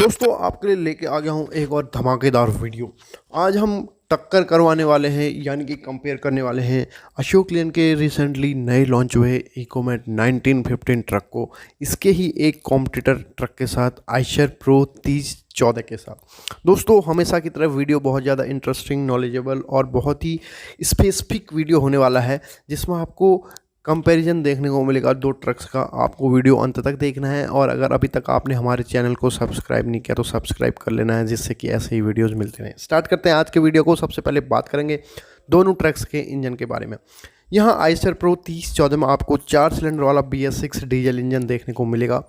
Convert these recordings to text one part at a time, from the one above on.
दोस्तों आपके लिए लेके आ गया हूँ एक और धमाकेदार वीडियो। आज हम टक्कर करवाने वाले हैं, यानी कि कंपेयर करने वाले हैं अशोक लेन के रिसेंटली नए लॉन्च हुए इकोमेट 1915 ट्रक को इसके ही एक कॉम्पिटिटर ट्रक के साथ आयशर प्रो 3014 के साथ। दोस्तों हमेशा की तरह वीडियो बहुत ज़्यादा इंटरेस्टिंग, नॉलेजेबल और बहुत ही स्पेसिफिक वीडियो होने वाला है, जिसमें आपको कंपैरिजन देखने को मिलेगा दो ट्रक्स का। आपको वीडियो अंत तक देखना है और अगर अभी तक आपने हमारे चैनल को सब्सक्राइब नहीं किया तो सब्सक्राइब कर लेना है, जिससे कि ऐसे ही वीडियोस मिलते रहें। स्टार्ट करते हैं आज के वीडियो को। सबसे पहले बात करेंगे दोनों ट्रक्स के इंजन के बारे में। यहाँ आयशर प्रो 3014 में आपको 4 सिलेंडर वाला BS6 डीजल इंजन देखने को मिलेगा।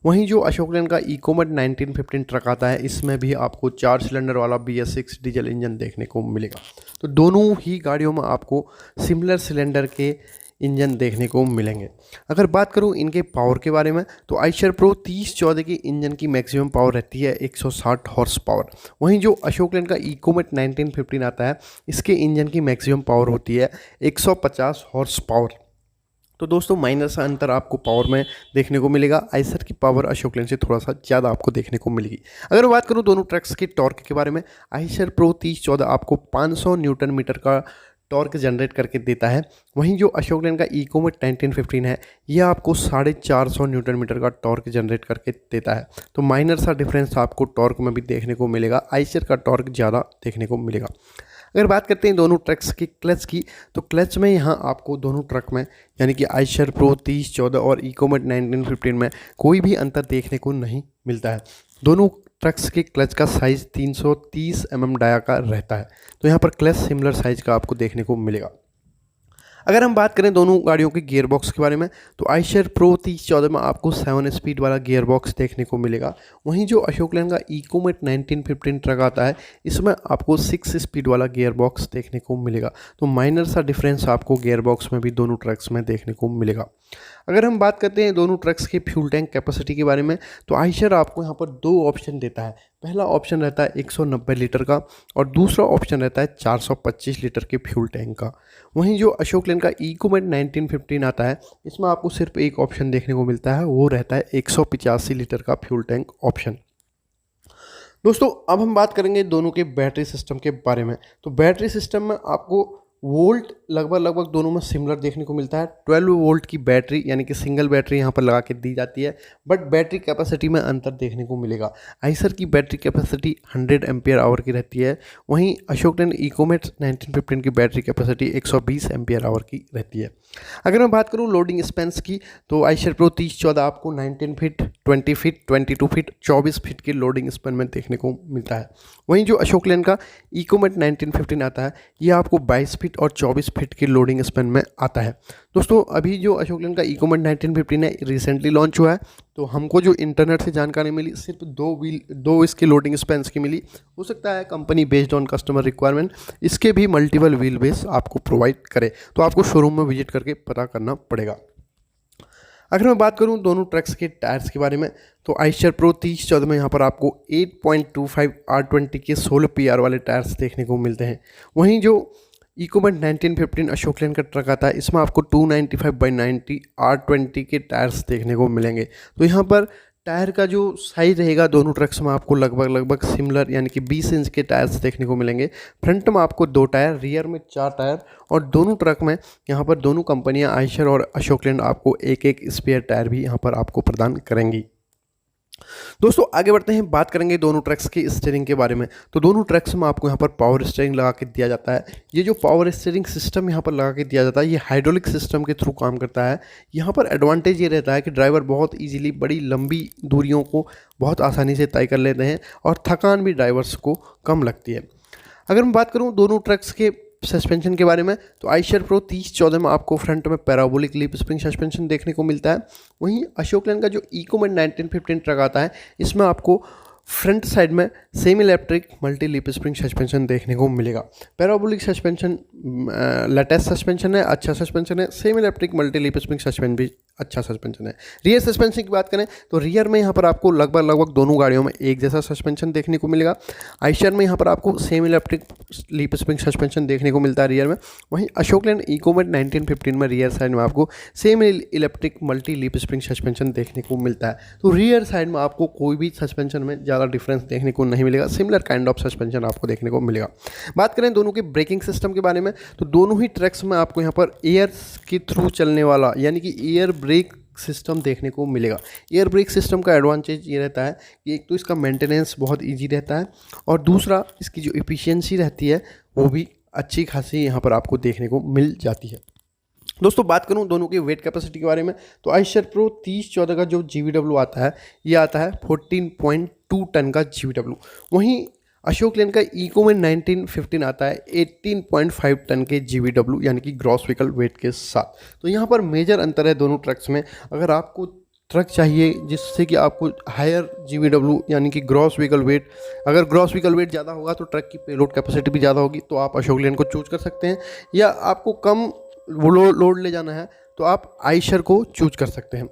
वहीं जो अशोक लेन का इकोमेट 1915 ट्रक आता है, इसमें भी आपको 4 सिलेंडर वाला BS6 डीजल इंजन देखने को मिलेगा। तो दोनों ही गाड़ियों में आपको सिमिलर सिलेंडर के इंजन देखने को मिलेंगे। अगर बात करूं इनके पावर के बारे में, तो आयशर प्रो 3014 की इंजन की मैक्सिमम पावर रहती है 160 हॉर्स पावर। वहीं जो अशोक लेन का इकोमेट 1915 आता है, इसके इंजन की मैक्सिमम पावर होती है 150 हॉर्स पावर। तो दोस्तों माइनर सा अंतर आपको पावर में देखने को मिलेगा। आयशर की पावर अशोक लेन से थोड़ा सा ज़्यादा आपको देखने को मिलेगी। अगर मैं बात करूं दोनों ट्रक्स के टॉर्क के बारे में, आयशर प्रो 3014 आपको 500 न्यूटन मीटर का टॉर्क जनरेट करके देता है। वहीं जो अशोक लेन का इकोमेट 1915 है, यह आपको 450 न्यूटन मीटर का टॉर्क जनरेट करके देता है। तो माइनर सा डिफरेंस आपको टॉर्क में भी देखने को मिलेगा। आयशर का टॉर्क ज़्यादा देखने को मिलेगा। अगर बात करते हैं दोनों ट्रक्स की क्लच की, तो क्लच में यहाँ आपको दोनों ट्रक में, यानी कि आयशर प्रो 3014 और इकोमेट 1915 में कोई भी अंतर देखने को नहीं मिलता है। दोनों ट्रक्स के क्लच का साइज़ 330 mm डाया का रहता है। तो यहाँ पर क्लच सिमिलर साइज़ का आपको देखने को मिलेगा। अगर हम बात करें दोनों गाड़ियों के गियर बॉक्स के बारे में, तो आयशर प्रो 3014 में आपको 7 स्पीड वाला गियर बॉक्स देखने को मिलेगा। वहीं जो अशोक लेन का इकोमेट 1915 ट्रक आता है, इसमें आपको 6 स्पीड वाला गियर बॉक्स देखने को मिलेगा। तो माइनर सा डिफरेंस आपको गियर बॉक्स में भी दोनों ट्रक्स में देखने को मिलेगा। अगर हम बात करते हैं दोनों ट्रक्स के फ्यूल टैंक कैपेसिटी के बारे में, तो आयशर आपको यहाँ पर 2 ऑप्शन देता है। पहला ऑप्शन रहता है 190 लीटर का और दूसरा ऑप्शन रहता है 425 लीटर के फ्यूल टैंक का। वहीं जो अशोक लेन का इकोमेट 1915 आता है, इसमें आपको सिर्फ एक ऑप्शन देखने को मिलता है, वो रहता है 185 लीटर का फ्यूल टैंक ऑप्शन। दोस्तों अब हम बात करेंगे दोनों के बैटरी सिस्टम के बारे में। तो बैटरी सिस्टम में आपको वोल्ट लगभग दोनों में सिमिलर देखने को मिलता है। 12 वोल्ट की बैटरी, यानी कि सिंगल बैटरी यहाँ पर लगा के दी जाती है, बट बैटरी कैपेसिटी में अंतर देखने को मिलेगा। आयशर की बैटरी कैपेसिटी 100 एम्पियर आवर की रहती है। वहीं अशोक लेन इकोमेट 1915 की बैटरी कैपेसिटी 120 एम्पियर आवर की रहती है। अगर मैं बात करूँ लोडिंग स्पेंस की, तो आयशर प्रो 3014 आपको 19 फीट, 20 फीट, 22 फीट, 24 फीट की लोडिंग स्पेन में देखने को मिलता है। वहीं जो अशोक लेन का इकोमेट 1915 आता है, ये आपको 22 फीट और 24 फीट की लोडिंग स्पेन में आता है। दोस्तों अभी जो अशोक लेन का इकोमेट 1915 है, रिसेंटली लॉन्च हुआ है, तो हमको जो इंटरनेट से जानकारी मिली सिर्फ दो इसकी लोडिंग स्पेन्स की मिली। हो सकता है company based on customer requirement इसके भी मल्टीपल व्हील बेस आपको प्रोवाइड करे, तो आपको शोरूम में विजिट करके पता करना पड़ेगा। अगर मैं बात करूं दोनों ट्रक्स के टायर्स के बारे में, तो आयशर प्रो 3014 में यहाँ पर आपको 8.25 R20 के 16 PR वाले टायर्स देखने को मिलते हैं। वहीं जो इकोमेट 1915 अशोक लेन का ट्रक आता है, इसमें आपको 295/90 R20 के टायर्स देखने को मिलेंगे। तो यहाँ पर टायर का जो साइज रहेगा दोनों ट्रक्स में आपको लगभग सिमिलर, यानी कि 20 इंच के टायर्स देखने को मिलेंगे। फ्रंट में आपको 2 टायर, रियर में 4 टायर, और दोनों ट्रक में यहाँ पर दोनों कंपनियाँ आयशर और अशोक लेन आपको एक स्पेयर टायर भी यहाँ पर आपको प्रदान करेंगी। दोस्तों आगे बढ़ते हैं, बात करेंगे दोनों ट्रक्स के स्टीयरिंग के बारे में। तो दोनों ट्रक्स में आपको यहाँ पर पावर स्टीयरिंग लगा के दिया जाता है। ये जो पावर स्टीयरिंग सिस्टम यहाँ पर लगा के दिया जाता है, ये हाइड्रोलिक सिस्टम के थ्रू काम करता है। यहाँ पर एडवांटेज ये रहता है कि ड्राइवर बहुत इजीली बड़ी लंबी दूरियों को बहुत आसानी से तय कर लेते हैं और थकान भी ड्राइवर्स को कम लगती है। अगर मैं बात करूँ दोनों ट्रक्स के सस्पेंशन के बारे में, तो आयशर प्रो 3014 में आपको फ्रंट में पैराबोलिक लीफ स्प्रिंग सस्पेंशन देखने को मिलता है। वहीं अशोक लेन का जो इकोमेट 1915 ट्रक आता है, इसमें आपको फ्रंट साइड में semi electric multi leaf spring suspension देखने को मिलेगा। पैराबोलिक सस्पेंशन लेटेस्ट सस्पेंशन है, अच्छा सस्पेंशन है। Semi electric multi leaf spring अच्छा सस्पेंशन है। रियर सस्पेंशन की बात करें तो रियर में यहाँ पर आपको लगभग दोनों गाड़ियों में एक जैसा सस्पेंशन देखने को मिलेगा। आइशर में यहाँ पर आपको same electric leaf spring suspension देखने को मिलता है रियर में। वहीं अशोक लेलैंड इकोमेट 1915 में रियर साइड में आपको same electric multi leaf spring suspension देखने को मिलता है। तो रियर साइड में आपको कोई भी सस्पेंशन में ज़्यादा डिफरेंस देखने को नहीं मिलेगा, सिमिलर काइंड ऑफ सस्पेंशन आपको देखने को मिलेगा। बात करें दोनों के ब्रेकिंग सिस्टम के बारे में तो दोनों ही ट्रक्स में आपको यहाँ पर एयर के थ्रू चलने वाला यानी कि एयर ब्रेक सिस्टम देखने को मिलेगा। एयर ब्रेक सिस्टम का एडवांटेज ये रहता है कि एक तो इसका मेंटेनेंस बहुत इजी रहता है और दूसरा इसकी जो एफिशिएंसी रहती है वो भी अच्छी खासी यहाँ पर आपको देखने को मिल जाती है। दोस्तों बात करूँ दोनों की वेट कैपेसिटी के बारे में तो आइशर प्रो 3014 का जो GVW आता है ये आता है 14.2 टन का GVW। वहीं अशोक लेलैंड का इकोमेट 1915 आता है 18.5 टन के GVW यानी कि ग्रॉस व्हीकल वेट के साथ। तो यहाँ पर मेजर अंतर है दोनों ट्रक्स में। अगर आपको ट्रक चाहिए जिससे कि आपको हायर GVW यानी कि ग्रॉस व्हीकल वेट, अगर ग्रॉस व्हीकल वेट ज़्यादा होगा तो ट्रक की पेलोड कैपेसिटी भी ज़्यादा होगी तो आप अशोक लेलैंड को चूज कर सकते हैं, या आपको कम लोड ले जाना है तो आप आइशर को चूज कर सकते हैं।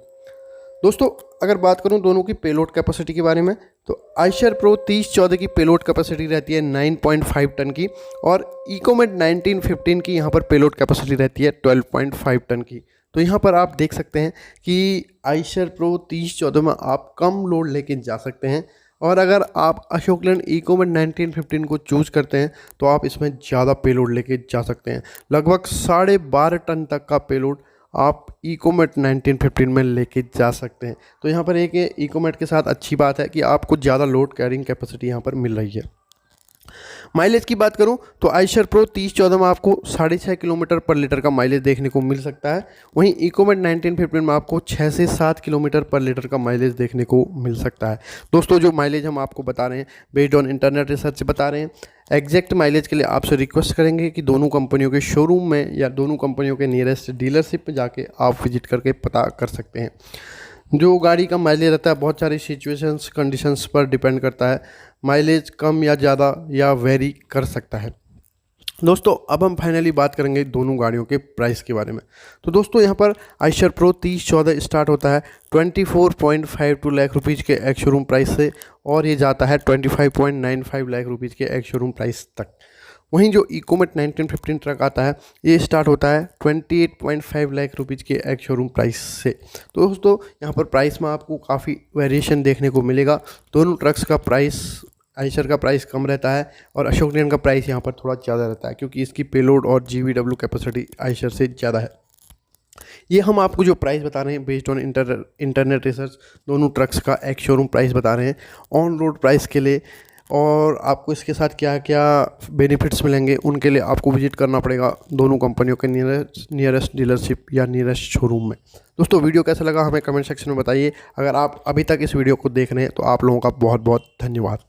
दोस्तों अगर बात करूं दोनों की पेलोड कैपेसिटी के बारे में तो आइशर प्रो 3014 की पेलोड कैपेसिटी रहती है 9.5 टन की और इकोमेट 1915 की यहाँ पर पेलोड कैपेसिटी रहती है 12.5 टन की। तो यहाँ पर आप देख सकते हैं कि आइशर प्रो 3014 में आप कम लोड लेके जा सकते हैं और अगर आप अशोक लेलैंड इकोमेट 1915 को चूज़ करते हैं तो आप इसमें ज़्यादा पेलोड लेके जा सकते हैं। लगभग 12.5 टन तक का पेलोड आप इकोमेट 1915 में लेके जा सकते हैं। तो यहाँ पर एक इकोमेट के साथ अच्छी बात है कि आपको ज़्यादा लोड कैरिंग कैपेसिटी यहाँ पर मिल रही है। माइलेज की बात करूं तो आइशर प्रो 3014 में आपको 6.5 किलोमीटर पर लीटर का माइलेज देखने को मिल सकता है। वहीं इकोमेट 1915 में आपको 6 से 7 किलोमीटर पर लीटर का माइलेज देखने को मिल सकता है। दोस्तों जो माइलेज हम आपको बता रहे हैं बेस्ड ऑन इंटरनेट रिसर्च से बता रहे हैं। एग्जैक्ट माइलेज के लिए आपसे रिक्वेस्ट करेंगे कि दोनों कंपनियों के शोरूम में या दोनों कंपनियों के नियरेस्ट डीलरशिप में जाके आप विजिट करके पता कर सकते हैं। जो गाड़ी का माइलेज रहता है बहुत सारी सिचुएशंस कंडीशंस पर डिपेंड करता है, माइलेज कम या ज़्यादा या वेरी कर सकता है। दोस्तों अब हम फाइनली बात करेंगे दोनों गाड़ियों के प्राइस के बारे में। तो दोस्तों यहाँ पर आइशर प्रो 3014 स्टार्ट होता है 24.52 लाख रुपीज़ के एक्स शोरूम प्राइस से और ये जाता है 25.95 लाख रुपीज़ के एक्स शोरूम प्राइस तक। वहीं जो इकोमेट 1915 ट्रक आता है ये स्टार्ट होता है 28.5 लाख रुपीज़ के एक्स शोरूम प्राइस से। तो दोस्तों यहाँ पर प्राइस में आपको काफ़ी वेरिएशन देखने को मिलेगा। दोनों ट्रक्स का प्राइस, आइशर का प्राइस कम रहता है और अशोक लेलैंड का प्राइस यहाँ पर थोड़ा ज़्यादा रहता है क्योंकि इसकी पेलोड और GVW कैपेसिटी आइशर से ज़्यादा है। ये हम आपको जो प्राइस बता रहे हैं बेस्ड ऑन इंटरनेट रिसर्च दोनों ट्रक्स का एक्स शोरूम प्राइस बता रहे हैं ऑन रोड प्राइस के लिए, और आपको इसके साथ क्या क्या बेनिफिट्स मिलेंगे उनके लिए आपको विजिट करना पड़ेगा दोनों कंपनियों के नियरेस्ट डीलरशिप या नियरेस्ट शोरूम में। दोस्तों वीडियो कैसा लगा हमें कमेंट सेक्शन में बताइए। अगर आप अभी तक इस वीडियो को देख रहे हैं तो आप लोगों का बहुत बहुत धन्यवाद।